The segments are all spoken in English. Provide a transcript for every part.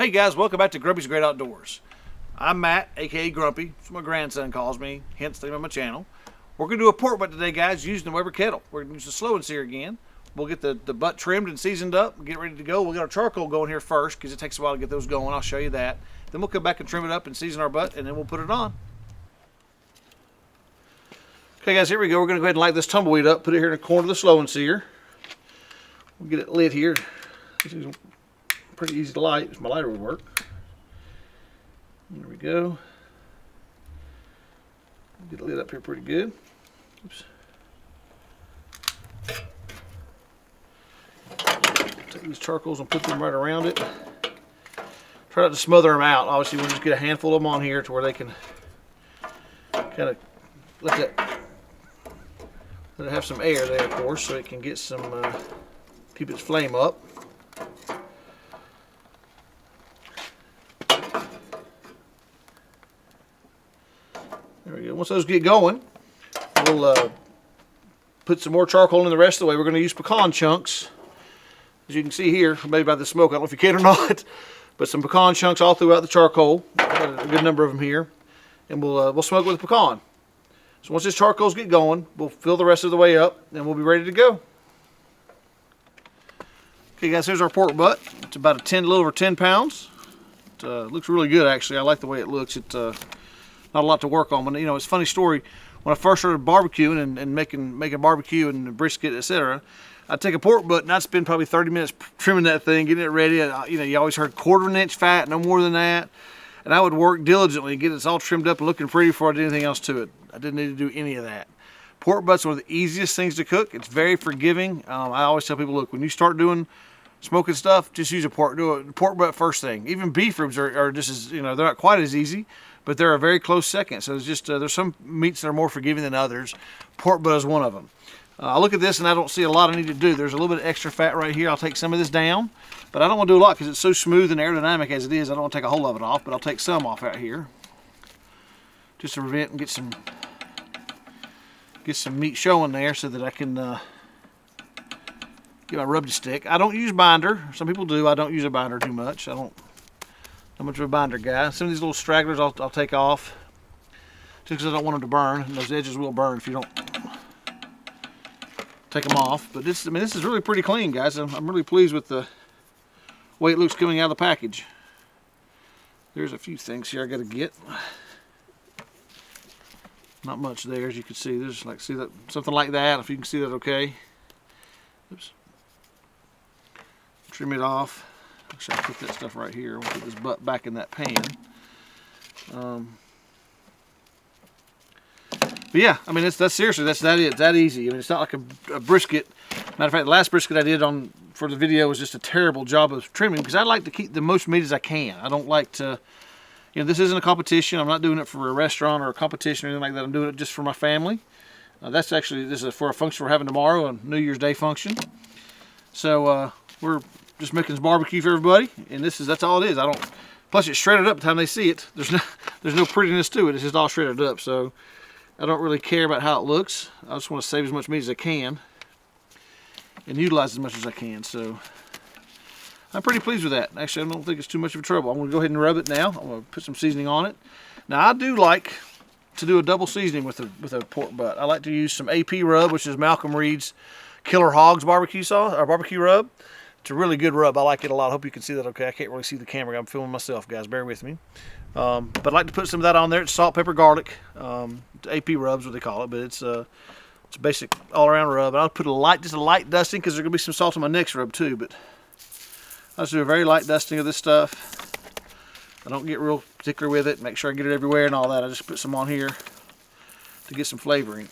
Hey guys, welcome back to Grumpy's Great Outdoors. I'm Matt, aka Grumpy. That's what my grandson calls me, hence the name of my channel. We're going to do a pork butt today, guys, using the Weber Kettle. We're going to use the slow and sear again. We'll get the butt trimmed and seasoned up, get ready to go. We'll get our charcoal going here first, because it takes a while to get those going. I'll show you that. Then we'll come back and trim it up and season our butt, and then we'll put it on. Okay guys, here we go. We're going to go ahead and light this tumbleweed up, put it here in the corner of the slow and sear. We'll get it lit here. This is pretty easy to light, if my lighter would work. There we go. Get it lit up here pretty good. Oops. Take these charcoals and put them right around it. Try not to smother them out. Obviously, we'll just get a handful of them on here to where they can kind of let it have some air there, of course, so it can get some, keep its flame up. There we go. Once those get going, we'll put some more charcoal in the rest of the way. We're going to use pecan chunks. As you can see here, maybe by the smoke, I don't know if you can or not, but some pecan chunks all throughout the charcoal. Got a good number of them here. And we'll smoke with the pecan. So once this charcoals get going, we'll fill the rest of the way up, and we'll be ready to go. Okay guys, here's our pork butt. It's about a little over 10 pounds. It looks really good actually. I like the way it looks. It's not a lot to work on, but you know, it's a funny story. When I first started barbecuing and making barbecue and brisket, etc., I'd take a pork butt and I'd spend probably 30 minutes trimming that thing, getting it ready. You know, you always heard 1/4 inch fat, no more than that. And I would work diligently, get it all trimmed up and looking pretty before I did anything else to it. I didn't need to do any of that. Pork butts are one of the easiest things to cook. It's very forgiving. I always tell people, look, when you start doing smoking stuff, just use do a pork butt first thing. Even beef ribs are just as, you know, they're not quite as easy, but they're a very close second. So it's just, there's some meats that are more forgiving than others. Pork butt is one of them. I look at this and I don't see a lot I need to do. There's a little bit of extra fat right here. I'll take some of this down, but I don't want to do a lot because it's so smooth and aerodynamic as it is. I don't want to take a whole of it off, but I'll take some off out here just to prevent and get some meat showing there so that I can get my rub to stick. I don't use binder. Some people do. I don't use a binder too much. Not much of a binder guy. Some of these little stragglers I'll take off just because I don't want them to burn. And those edges will burn if you don't take them off. But this is really pretty clean, guys. I'm really pleased with the way it looks coming out of the package. There's a few things here I got to get. Not much there, as you can see. There's like, see that, something like that. If you can see that, okay. Oops. Trim it off. Actually, I'll put that stuff right here. We'll put this butt back in that pan. But yeah, I mean, that's seriously, it's that easy. I mean, it's not like a brisket. Matter of fact, the last brisket I did for the video was just a terrible job of trimming because I like to keep the most meat as I can. I don't like to, you know, this isn't a competition. I'm not doing it for a restaurant or a competition or anything like that. I'm doing it just for my family. This is for a function we're having tomorrow, a New Year's Day function. So we're just making some barbecue for everybody, and that's all it is. Plus it's shredded up by the time they see it. There's no prettiness to it. It's just all shredded up. So I don't really care about how it looks. I just want to save as much meat as I can and utilize as much as I can. So I'm pretty pleased with that. Actually, I don't think it's too much of a trouble. I'm going to go ahead and rub it now. I'm going to put some seasoning on it. Now I do like to do a double seasoning with a pork butt. I like to use some AP rub, which is Malcolm Reed's Killer Hogs barbecue sauce or barbecue rub. It's a really good rub. I like it a lot. I hope you can see that okay. I can't really see the camera. I'm filming myself, guys. Bear with me. But I like to put some of that on there. It's salt, pepper, garlic. AP rub's what they call it, but it's a basic all-around rub. And I'll put just a light dusting because there's gonna be some salt on my next rub too. But I'll just do a very light dusting of this stuff. I don't get real particular with it. Make sure I get it everywhere and all that. I just put some on here to get some flavoring,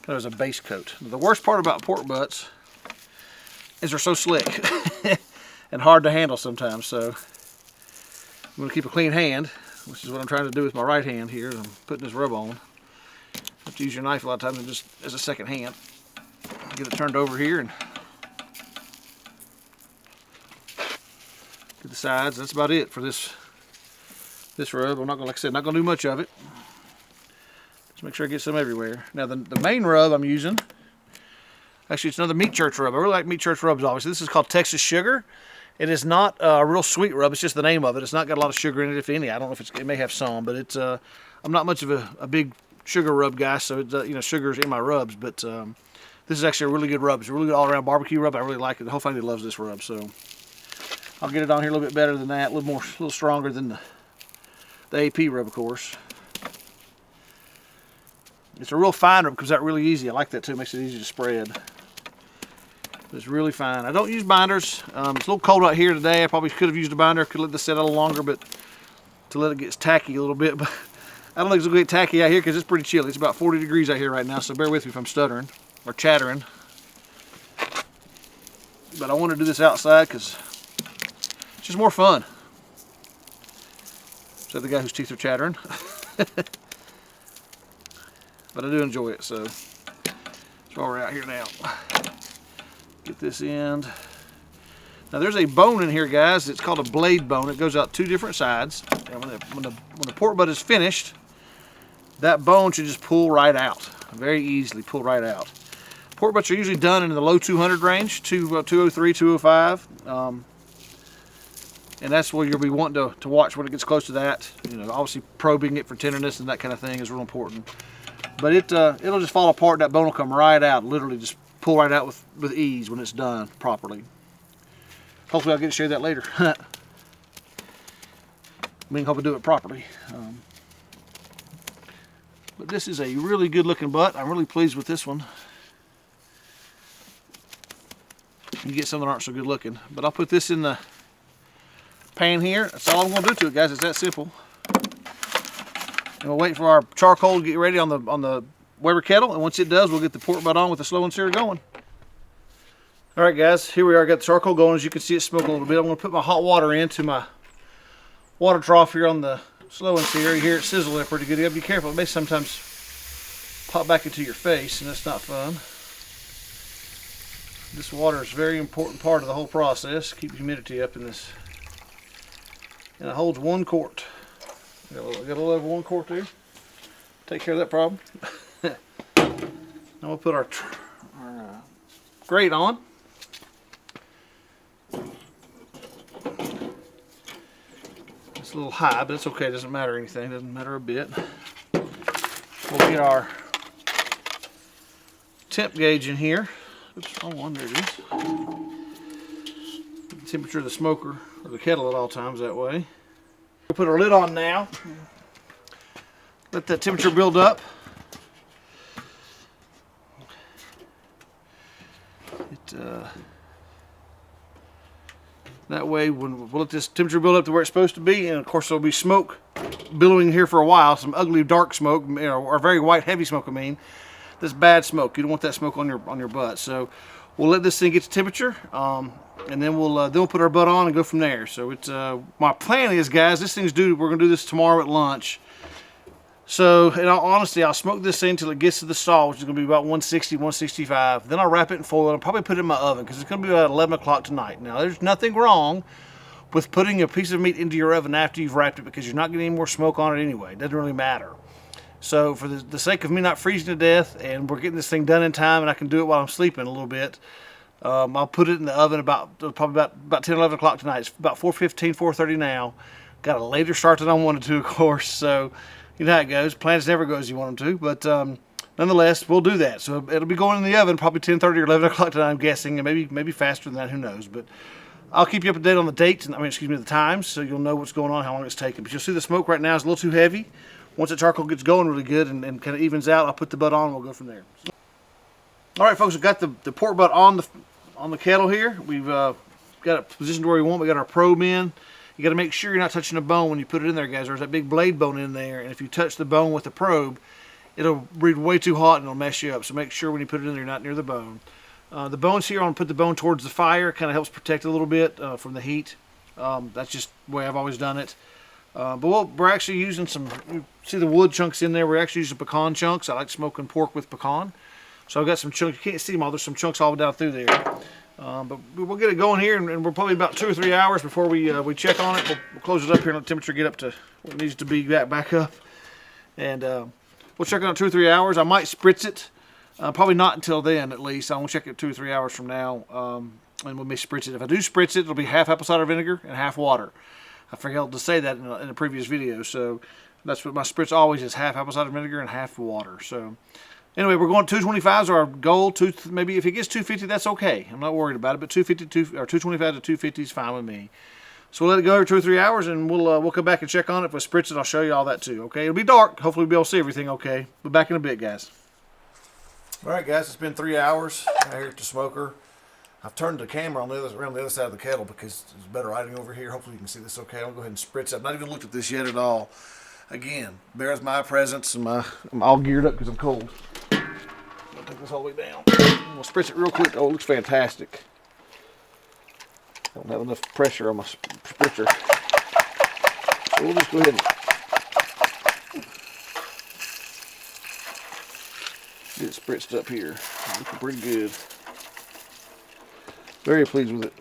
kind of as a base coat. The worst part about pork butts is they're so slick and hard to handle sometimes. So I'm going to keep a clean hand, which is what I'm trying to do with my right hand here. I'm putting this rub on. You have to use your knife a lot of times and just as a second hand. Get it turned over here and get the sides. That's about it for this rub. I'm not going, like I said, not going to do much of it. Just make sure I get some everywhere. Now the main rub I'm using, actually it's another Meat Church rub. I really like Meat Church rubs obviously. This is called Texas Sugar. It is not a real sweet rub. It's just the name of it. It's not got a lot of sugar in it, if any. I don't know if it may have some, but it's. I'm not much of a big sugar rub guy, so it's, you know, sugar's in my rubs. But this is actually a really good rub. It's a really good all-around barbecue rub. I really like it. The whole family loves this rub, so I'll get it on here a little bit better than that, a little stronger than the AP rub, of course. It's a real fine rub, comes out really easy. I like that too. It makes it easy to spread. It's really fine. I don't use binders. It's a little cold out here today. I probably could have used a binder. Could let this sit a little longer, but to let it get tacky a little bit. But I don't think it's going to get tacky out here because it's pretty chilly. It's about 40 degrees out here right now, so bear with me if I'm stuttering or chattering. But I want to do this outside because it's just more fun. Said the guy whose teeth are chattering. But I do enjoy it, so that's why we're out here now. Get this end. Now there's a bone in here, guys. It's called a blade bone. It goes out two different sides. And when the pork butt is finished, that bone should just pull right out. Very easily pull right out. Pork butts are usually done in the low 200 range, 203, 205. And that's where you'll be wanting to watch when it gets close to that. You know, obviously probing it for tenderness and that kind of thing is real important. But it'll just fall apart. That bone will come right out. Literally just pull right out with ease when it's done properly. Hopefully I'll get to show you that later. I mean, hope I do it properly. But this is a really good looking butt. I'm really pleased with this one. You get some that aren't so good looking. But I'll put this in the pan here. That's all I'm going to do to it, guys. It's that simple. And we'll wait for our charcoal to get ready on the Weber Kettle, and once it does, we'll get the pork butt on with the slow and sear going. All right, guys, here we are. Got the charcoal going. As you can see, it's smoking a little bit. I'm going to put my hot water into my water trough here on the slow and sear. You hear it sizzle there pretty good. You got to be careful. It may sometimes pop back into your face, and that's not fun. This water is a very important part of the whole process. Keep humidity up in this. And it holds 1 quart. Got a little over 1 quart there. Take care of that problem. Now we'll put our grate on. It's a little high, but it's okay. It doesn't matter anything. It doesn't matter a bit. We'll get our temp gauge in here. Oops, wrong one. There it is. The temperature of the smoker or the kettle at all times that way. We'll put our lid on now. Let that temperature build up. That way, we'll let this temperature build up to where it's supposed to be, and of course there'll be smoke billowing here for a while. Some ugly dark smoke, or very white heavy smoke. I mean, that's bad smoke. You don't want that smoke on your butt. So we'll let this thing get to temperature, and then we'll put our butt on and go from there. So it's my plan is, guys, this thing's due. We're gonna do this tomorrow at lunch. So, in all honesty, I'll smoke this thing until it gets to the stall, which is going to be about 160, 165. Then I'll wrap it in foil and I'll probably put it in my oven because it's going to be about 11 o'clock tonight. Now, there's nothing wrong with putting a piece of meat into your oven after you've wrapped it because you're not getting any more smoke on it anyway. It doesn't really matter. So, for the sake of me not freezing to death and we're getting this thing done in time and I can do it while I'm sleeping a little bit, I'll put it in the oven probably about 10, 11 o'clock tonight. It's about 4:15, 4:30 now. Got a later start than I wanted to, of course, so you know how it goes. Plans never go as you want them to, but nonetheless, we'll do that. So it'll be going in the oven probably 10:30 or 11 o'clock tonight, I'm guessing, and maybe faster than that, who knows. But I'll keep you up to date on the dates, the times, so you'll know what's going on, how long it's taking. But you'll see the smoke right now is a little too heavy. Once the charcoal gets going really good and kind of evens out, I'll put the butt on and we'll go from there. All right, folks, we've got the pork butt on the kettle here. We've got it positioned where we want. We got our probe in. You got to make sure you're not touching the bone when you put it in there, guys. There's that big blade bone in there, and if you touch the bone with the probe, it'll breathe way too hot and it'll mess you up. So make sure when you put it in there, you're not near the bone. The bone's here. I'm going to put the bone towards the fire. Kind of helps protect it a little bit from the heat. That's just the way I've always done it. But we're actually using some, you see the wood chunks in there. We're actually using pecan chunks. I like smoking pork with pecan. So I've got some chunks. You can't see them all. There's some chunks all down through there. But we'll get it going here, and we're probably about 2 or 3 hours before we check on it. We'll close it up here and let the temperature get up to what it needs to be back up. And we'll check on it 2 or 3 hours. I might spritz it. Probably not until then, at least. I won't check it 2 or 3 hours from now. and we may spritz it. If I do spritz it, it'll be half apple cider vinegar and half water. I forgot to say that in a previous video. So that's what my spritz always is, half apple cider vinegar and half water. So anyway, we're going 225s are our goal. Maybe if it gets 250, that's okay. I'm not worried about it, but 225 to 250 is fine with me. So we'll let it go every 2 or 3 hours, and we'll come back and check on it. If we spritz it, I'll show you all that too, okay? It'll be dark. Hopefully we'll be able to see everything okay. But back in a bit, guys. All right, guys, it's been 3 hours out here at the smoker. I've turned the camera around the other side of the kettle because there's better lighting over here. Hopefully you can see this okay. I'll go ahead and spritz it. I've not even looked at this yet at all. Again, bears my presence, and I'm all geared up because I'm cold. I'm going to take this all the way down. I'm going to spritz it real quick. Oh, it looks fantastic. I don't have enough pressure on my spritzer. So we'll just go ahead and get it spritzed up here. Looking pretty good. Very pleased with it.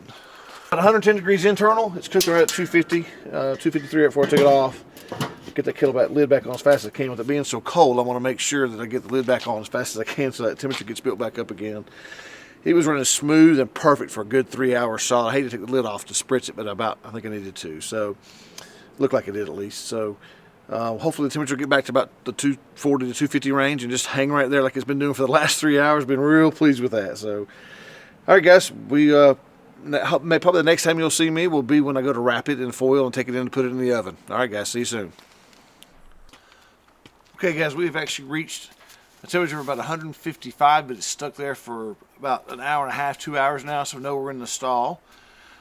At 110 degrees internal, it's cooking right at 250, 253 right before I took it off. Get that kettle lid back on as fast as I can. With it being so cold, I want to make sure that I get the lid back on as fast as I can so that temperature gets built back up again. It was running smooth and perfect for a good 3 hours solid. I hate to take the lid off to spritz it, but I think I needed to. So, looked like it did at least. So, hopefully the temperature will get back to about the 240 to 250 range and just hang right there like it's been doing for the last 3 hours. Been real pleased with that. So, all right, guys, probably the next time you'll see me will be when I go to wrap it in foil and take it in and put it in the oven. All right, guys, see you soon. Okay, guys, we've actually reached a temperature of about 155, but it's stuck there for about an hour and a half, 2 hours now, so we know we're in the stall.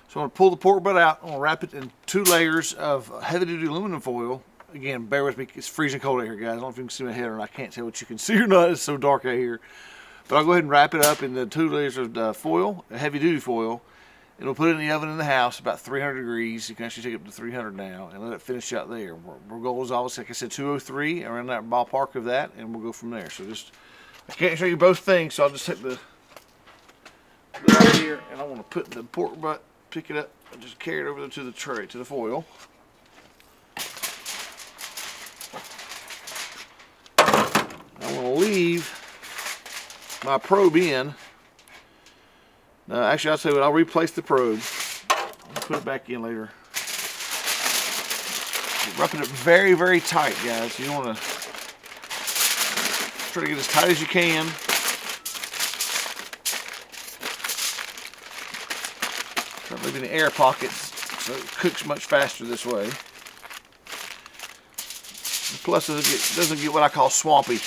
So I'm going to pull the pork butt out. I'm going to wrap it in 2 layers of heavy-duty aluminum foil. Again, bear with me. It's freezing cold out here, guys. I don't know if you can see my head or not. I can't tell what you can see or not. It's so dark out here. But I'll go ahead and wrap it up in the 2 layers of foil, heavy-duty foil, and we'll put it in the oven in the house about 300 degrees. You can actually take it up to 300 now and let it finish out there. Our goal is always, like I said, 203, around that ballpark of that, and we'll go from there. So I can't show you both things, so I'll just take the right here, and I want to put the pork butt, pick it up, and just carry it over to the tray, to the foil. I want to leave my probe in. Actually, I'll tell you what, I'll replace the probe. I'll put it back in later. Roughing it very, very tight, guys. You want to try to get as tight as you can. Start leaving the air pockets so it cooks much faster this way. And plus, it doesn't get what I call swampy.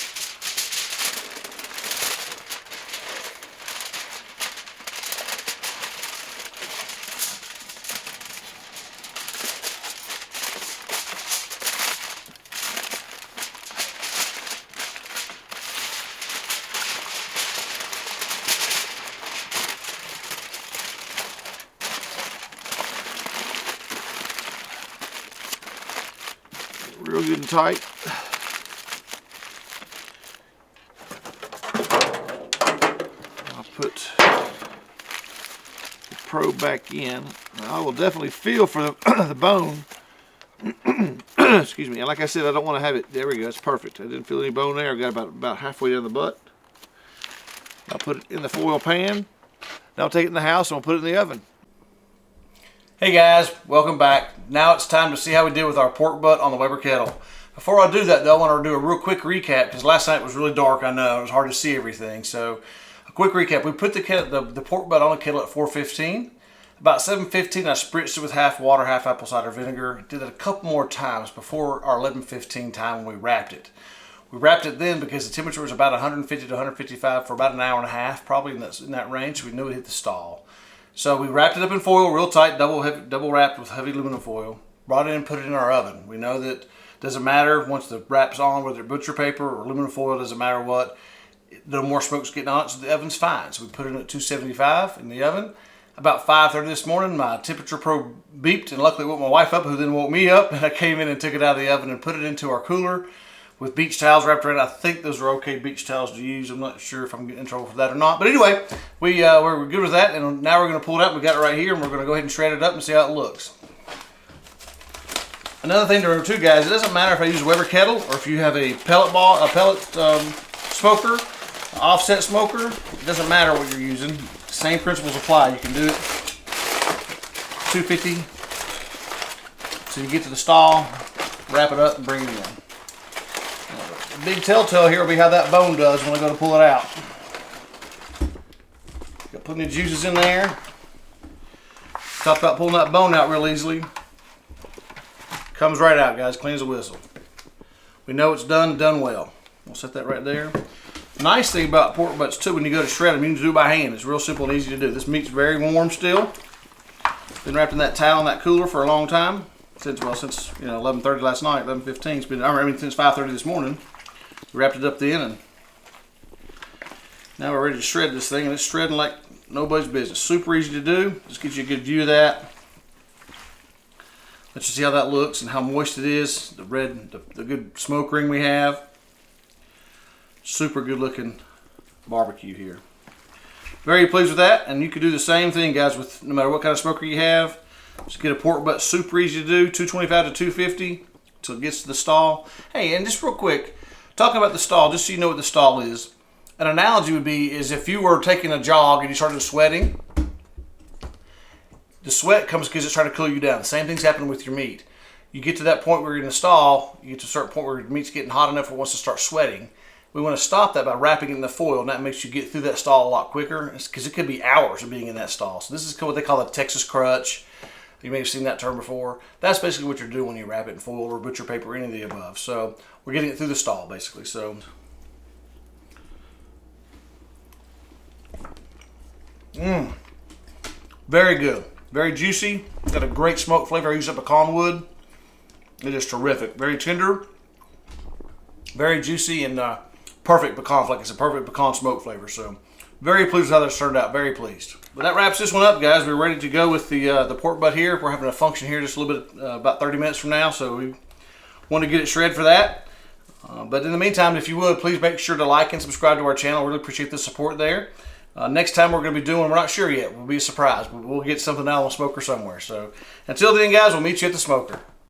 Real good and tight. I'll put the probe back in. Now, I will definitely feel for the bone. Excuse me. And like I said, I don't want to have it. There we go. It's perfect. I didn't feel any bone there. I've got about halfway down the butt. I'll put it in the foil pan. Now I'll take it in the house and we'll put it in the oven. Hey guys, welcome back. Now it's time to see how we did with our pork butt on the Weber Kettle. Before I do that though, I want to do a real quick recap because last night was really dark, I know. It was hard to see everything. So a quick recap. We put the pork butt on the kettle at 415. About 7:15 I spritzed it with half water, half apple cider vinegar. Did it a couple more times before our 11:15 time when we wrapped it. We wrapped it then because the temperature was about 150 to 155 for about an hour and a half, probably in that range, so we knew it hit the stall. So we wrapped it up in foil real tight, double wrapped with heavy aluminum foil. Brought it in and put it in our oven. We know that it doesn't matter once the wrap's on, whether it's butcher paper or aluminum foil, doesn't matter what. No more smoke's getting on it, so the oven's fine. So we put it in at 275 in the oven. About 5:30 this morning, my temperature probe beeped, and luckily it woke my wife up, who then woke me up, and I came in and took it out of the oven and put it into our cooler with beach towels wrapped around it. I think those are okay beach towels to use. I'm not sure if I'm getting in trouble for that or not. But anyway, we're good with that, and now we're going to pull it out. We got it right here, and we're going to go ahead and shred it up and see how it looks. Another thing to remember too, guys, it doesn't matter if I use a Weber Kettle or if you have a pellet smoker, offset smoker. It doesn't matter what you're using. Same principles apply. You can do it 250 till you get to the stall, wrap it up and bring it in. The big telltale here will be how that bone does when I go to pull it out. Got plenty of juices in there. Talked about pulling that bone out real easily. Comes right out, guys, clean as a whistle. We know it's done well. We'll set that right there. Nice thing about pork butts too, when you go to shred them, you can do it by hand. It's real simple and easy to do. This meat's very warm still. Been wrapped in that towel in that cooler for a long time. Since 11:30 last night, 11:15. It's been, since 5:30 this morning. We wrapped it up then, and now we're ready to shred this thing, and it's shredding like nobody's business. Super easy to do. Just gives you a good view of that. Let's just see how that looks and how moist it is. The red, the good smoke ring we have. Super good looking barbecue here. Very pleased with that, and you could do the same thing, guys, with no matter what kind of smoker you have. Just get a pork butt, super easy to do, 225 to 250 until it gets to the stall. Hey, and just real quick, talking about the stall, just so you know what the stall is. An analogy would be is if you were taking a jog and you started sweating, the sweat comes because it's trying to cool you down. The same thing's happening with your meat. You get to that point where you're in the stall, you get to a certain point where your meat's getting hot enough where it wants to start sweating. We want to stop that by wrapping it in the foil, and that makes you get through that stall a lot quicker because it could be hours of being in that stall. So this is what they call a Texas crutch. You may have seen that term before. That's basically what you're doing when you wrap it in foil or butcher paper or any of the above. So we're getting it through the stall basically. So very good. Very juicy. Got a great smoke flavor. I used up pecan wood. It is terrific. Very tender. Very juicy and perfect pecan flavor. It's a perfect pecan smoke flavor. So very pleased with how this turned out. Very pleased. But that wraps this one up, guys. We're ready to go with the pork butt here. We're having a function here just a little bit, about 30 minutes from now. So we want to get it shredded for that. But in the meantime, if you would, please make sure to like and subscribe to our channel. Really appreciate the support there. Next time we're going to be doing, we're not sure yet. We'll be a surprise. We'll get something out on the smoker somewhere. So until then, guys, we'll meet you at the smoker.